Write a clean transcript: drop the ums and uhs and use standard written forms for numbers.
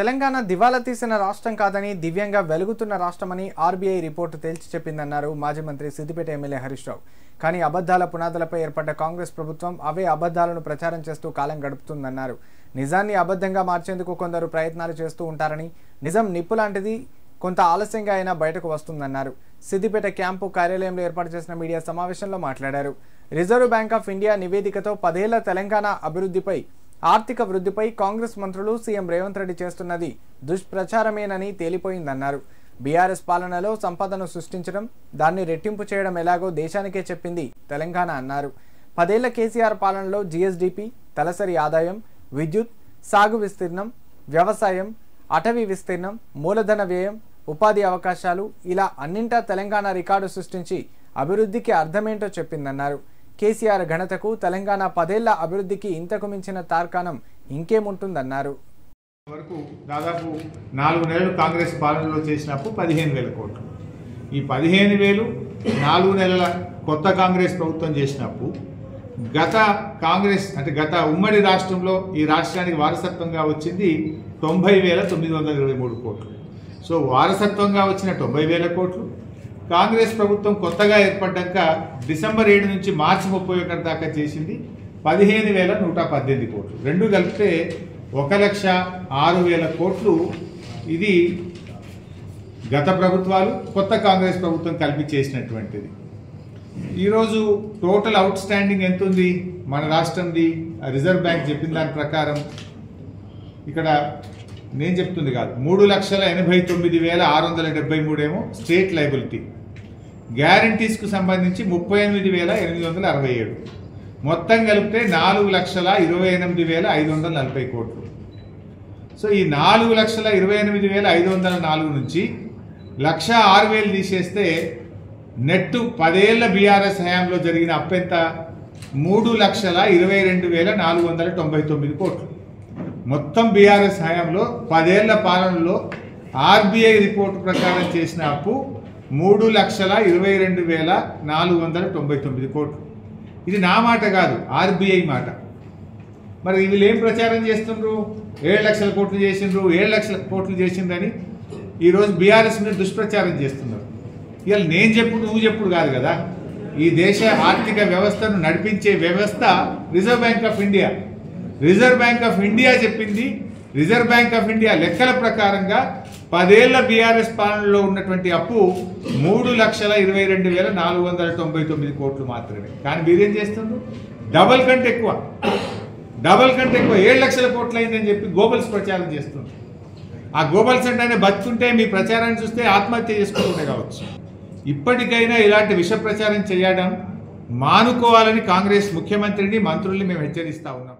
తెలంగాణ దివాలా తీసిన రాష్ట్రం కాదని దివ్యంగా వెలుగుతున్న రాష్ట్రమని ఆర్బీఐ రిపోర్టు తేల్చి చెప్పిందన్నారు మాజీ మంత్రి సిద్దిపేట ఎమ్మెల్యే హరీష్ రావు. కానీ అబద్ధాల పునాదులపై ఏర్పడ్డ కాంగ్రెస్ ప్రభుత్వం అవే అబద్ధాలను ప్రచారం చేస్తూ కాలం గడుపుతుందన్నారు. నిజాన్ని అబద్ధంగా మార్చేందుకు కొందరు ప్రయత్నాలు చేస్తూ ఉంటారని, నిజం నిప్పు లాంటిది, కొంత ఆలస్యంగా అయినా బయటకు వస్తుందన్నారు. సిద్దిపేట క్యాంపు కార్యాలయంలో ఏర్పాటు చేసిన మీడియా సమావేశంలో మాట్లాడారు. రిజర్వ్ బ్యాంక్ ఆఫ్ ఇండియా నివేదికతో 10 ఏళ్ల తెలంగాణ అభివృద్ధిపై, ఆర్థిక వృద్ధిపై కాంగ్రెస్ మంత్రులు సీఎం రేవంత్ రెడ్డి చేస్తున్నది దుష్ప్రచారమేనని తేలిపోయిందన్నారు. బీఆర్ఎస్ పాలనలో సంపదను సృష్టించడం, దాన్ని రెట్టింపు చేయడం ఎలాగో దేశానికే చెప్పింది తెలంగాణ అన్నారు. 10 ఏళ్ల కేసీఆర్ పాలనలో జీఎస్డీపీ, తలసరి ఆదాయం, విద్యుత్, సాగు విస్తీర్ణం, వ్యవసాయం, అటవీ విస్తీర్ణం, మూలధన వ్యయం, ఉపాధి అవకాశాలు ఇలా అన్నింటా తెలంగాణ రికార్డు సృష్టించి అభివృద్ధికి అర్థమేంటో చెప్పిందన్నారు. కేసీఆర్ ఘనతకు తెలంగాణ 10 ఏళ్ల అభివృద్ధికి ఇంతకు మించిన తార్కాణం ఇంకేముంటుందన్నారు. వరకు దాదాపు 4 నెలలు కాంగ్రెస్ పాలనలో చేసినప్పుడు 15,000 కోట్లు. ఈ 15,000 4 నెలల కొత్త కాంగ్రెస్ ప్రభుత్వం చేసినప్పుడు గత కాంగ్రెస్ అంటే గత ఉమ్మడి రాష్ట్రంలో ఈ రాష్ట్రానికి వారసత్వంగా వచ్చింది 90,923 కోట్లు. సో వారసత్వంగా వచ్చిన 90,000 కోట్లు కాంగ్రెస్ ప్రభుత్వం కొత్తగా ఏర్పడ్డాక డిసెంబర్ 7 నుంచి మార్చి 31 దాకా చేసింది 15,118 కోట్లు. రెండు కలిపితే 1,06,000 కోట్లు. ఇది గత ప్రభుత్వాలు, కొత్త కాంగ్రెస్ ప్రభుత్వం కలిపి చేసినటువంటిది. ఈరోజు టోటల్ అవుట్ స్టాండింగ్ ఎంత ఉంది మన రాష్ట్రంది? రిజర్వ్ బ్యాంక్ చెప్పిన దాని ప్రకారం, ఇక్కడ నేను చెప్తుంది కాదు, 3,89,673 ఏమో స్టేట్ లైబిలిటీ, గ్యారంటీస్కు సంబంధించి 38,867, మొత్తం కలిపితే 4,28,540 కోట్లు. సో ఈ 4,28,504 నుంచి 1,06,000 తీసేస్తే నెట్ 10 ఏళ్ల బీఆర్ఎస్ హయాంలో జరిగిన అప్పెంత 3,22,499 కోట్లు. మొత్తం బీఆర్ఎస్ హయాంలో 10 ఏళ్ల పాలనలో ఆర్బీఐ రిపోర్టు ప్రకారం చేసిన అప్పు 3,22,499 కోట్లు. ఇది నా మాట కాదు, ఆర్బీఐ మాట. మరి వీళ్ళు ఏం ప్రచారం చేస్తుండ్రు? 7 లక్షల కోట్లు చేసిండ్రు, 7 లక్షల కోట్లు చేసిండ్రని ఈరోజు బీఆర్ఎస్ మీద దుష్ప్రచారం చేస్తున్నారు. ఇవాళ నేను చెప్పుడు నువ్వు చెప్పుడు కాదు కదా. ఈ దేశ ఆర్థిక వ్యవస్థను నడిపించే వ్యవస్థ reserve bank of India. Reserve bank of India చెప్పింది, రిజర్వ్ బ్యాంక్ ఆఫ్ ఇండియా లెక్కల ప్రకారంగా 10 ఏళ్ల బీఆర్ఎస్ పాలనలో ఉన్నటువంటి అప్పు 3,22,499 కోట్లు మాత్రమే. కానీ మీరేం చేస్తున్నారు? డబల్ కంటే ఎక్కువ 7 లక్షల కోట్లు అయిందని చెప్పి గోబల్స్ ప్రచారం చేస్తుంది. ఆ గోబల్స్ అంటే బతుకుంటే మీ ప్రచారాన్ని చూస్తే ఆత్మహత్య చేసుకుంటుండే కావచ్చు. ఇప్పటికైనా ఇలాంటి విష ప్రచారం చేయడం మానుకోవాలని కాంగ్రెస్ ముఖ్యమంత్రిని, మంత్రుల్ని మేము హెచ్చరిస్తా ఉన్నాం.